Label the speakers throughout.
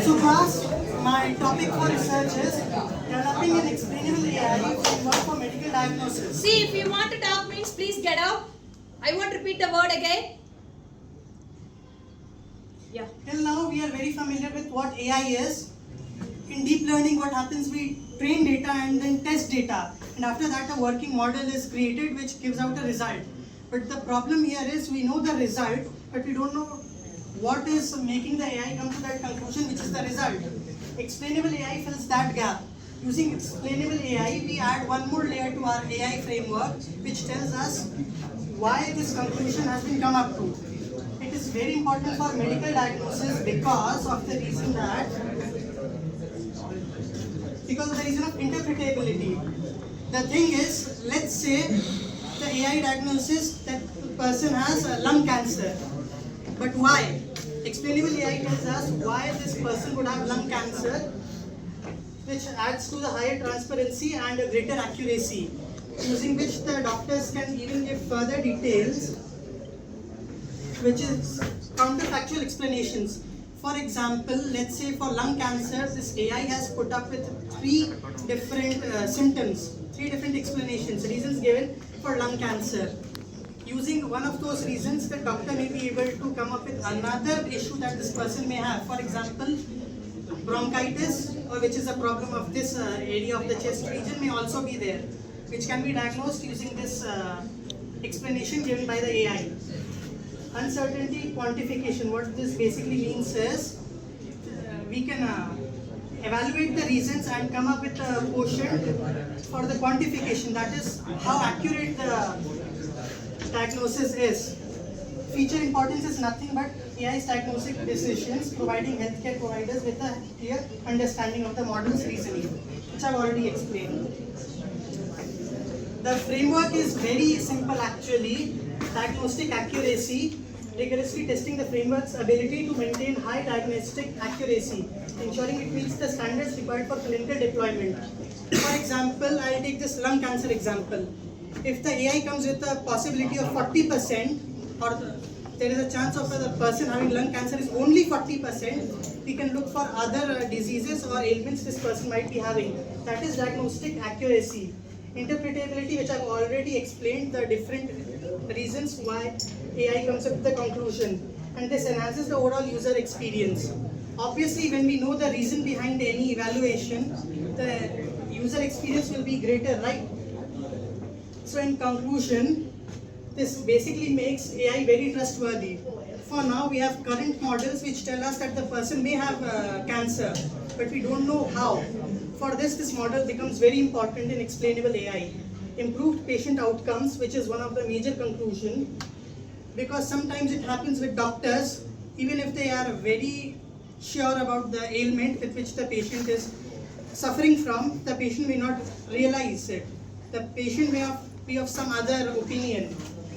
Speaker 1: So class, my topic for research is developing an explainable AI framework for medical diagnosis.
Speaker 2: See, if you want to talk means please get out. I won't repeat the word again. Yeah.
Speaker 1: Till now we are very familiar with what AI is. In deep learning what happens, we train data and then test data, and after that a working model is created which gives out a result. But the problem here is we know the result, but we don't know what is making the AI come to that conclusion, which is the result. Explainable AI fills that gap. Using explainable AI, we add one more layer to our AI framework, which tells us why this conclusion has been come up to. It is very important for medical diagnosis because of the reason of interpretability. The thing is, let's say the AI diagnosis that the person has lung cancer. But why? Explainable AI tells us why this person would have lung cancer, which adds to the higher transparency and a greater accuracy, using which the doctors can even give further details, which is counterfactual explanations. For example, let's say for lung cancer, this AI has put up with three different symptoms, three different explanations, reasons given for lung cancer. Using one of those reasons, the doctor may be able to come up with another issue that this person may have. For example, bronchitis, or which is a problem of this area of the chest region, may also be there, which can be diagnosed using this explanation given by the AI. Uncertainty quantification. What this basically means is we can evaluate the reasons and come up with a quotient for the quantification, that is how accurate the diagnosis is. Feature importance is nothing but AI's diagnostic decisions, providing healthcare providers with a clear understanding of the model's reasoning, which I've already explained. The framework is very simple actually. Diagnostic accuracy, rigorously testing the framework's ability to maintain high diagnostic accuracy, ensuring it meets the standards required for clinical deployment. For example, I'll take this lung cancer example. If the AI comes with a possibility of 40%, or there is a chance of the person having lung cancer is only 40%, we can look for other diseases or ailments this person might be having. That is diagnostic accuracy. Interpretability, which I've already explained, the different reasons why AI comes up with the conclusion, and this enhances the overall user experience. Obviously, when we know the reason behind any evaluation, the user experience will be greater, right? So in conclusion, this basically makes AI very trustworthy. For now, we have current models which tell us that the person may have cancer, but we don't know how. For this model becomes very important in explainable AI. Improved patient outcomes, which is one of the major conclusions, because sometimes it happens with doctors, even if they are very sure about the ailment with which the patient is suffering from, the patient may not realize it. The patient may be of some other opinion.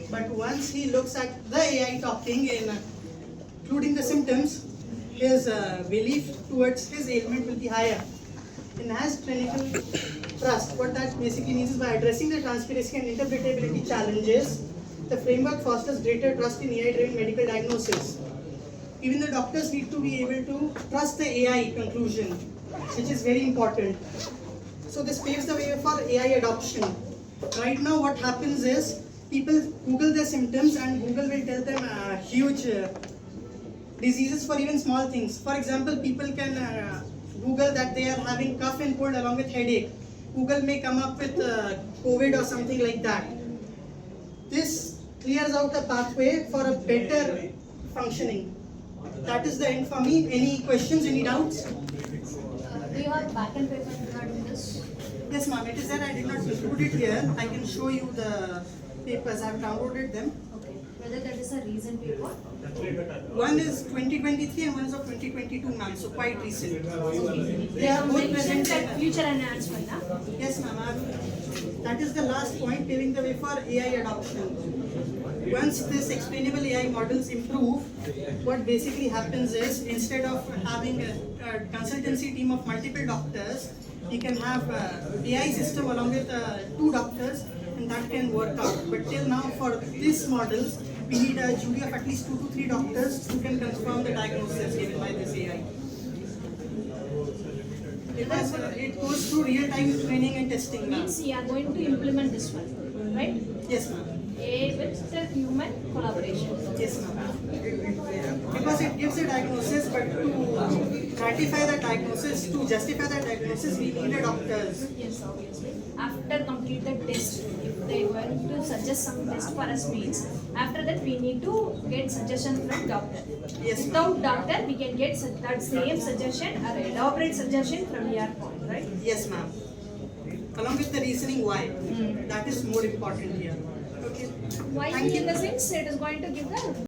Speaker 1: But once he looks at the AI talking, including the symptoms, his belief towards his ailment will be higher. Enhanced clinical trust. What that basically means is by addressing the transparency and interpretability challenges, the framework fosters greater trust in AI-driven medical diagnosis. Even the doctors need to be able to trust the AI conclusion, which is very important. So this paves the way for AI adoption. Right now what happens is people Google their symptoms and Google will tell them huge diseases for even small things. For example, people can Google that they are having cough and cold along with headache. Google may come up with COVID or something like that. This clears out a pathway for a better functioning. That is the end for me. Any questions, any doubts?
Speaker 2: Do you have back-end paper regarding this?
Speaker 1: Yes, ma'am. It is that I did not include it here. I can show you the papers. I have downloaded them.
Speaker 2: Okay. Whether that is a recent paper?
Speaker 1: One is 2023 and one is of 2022, ma'am. So quite recent.
Speaker 2: They have mentioned that future enhancement, huh?
Speaker 1: Yes, ma'am. That is the last point, paving the way for AI adoption. Once this explainable AI models improve, what basically happens is instead of having a consultancy team of multiple doctors, you can have AI system along with 2 doctors, and that can work out. But till now, for these models, we need a jury of at least 2 to 3 doctors who can confirm the diagnosis given by this AI. Because it goes through real-time training and testing, ma'am.
Speaker 2: Means you are going to implement this one, right?
Speaker 1: Yes, ma'am.
Speaker 2: A with the human collaboration.
Speaker 1: Yes, ma'am. Because it gives a diagnosis, but to ratify the diagnosis, to justify the diagnosis, we need a doctors.
Speaker 2: Yes, obviously. After completed test, if they were to suggest some test for us means, after that we need to get suggestion from doctor.
Speaker 1: Yes,
Speaker 2: Without doctor, we can get that same suggestion or elaborate suggestion from your point, right?
Speaker 1: Yes, ma'am. Along with the reasoning why. That is more important here. Okay.
Speaker 2: Why
Speaker 1: Thank you.
Speaker 2: in the sense it is going to give the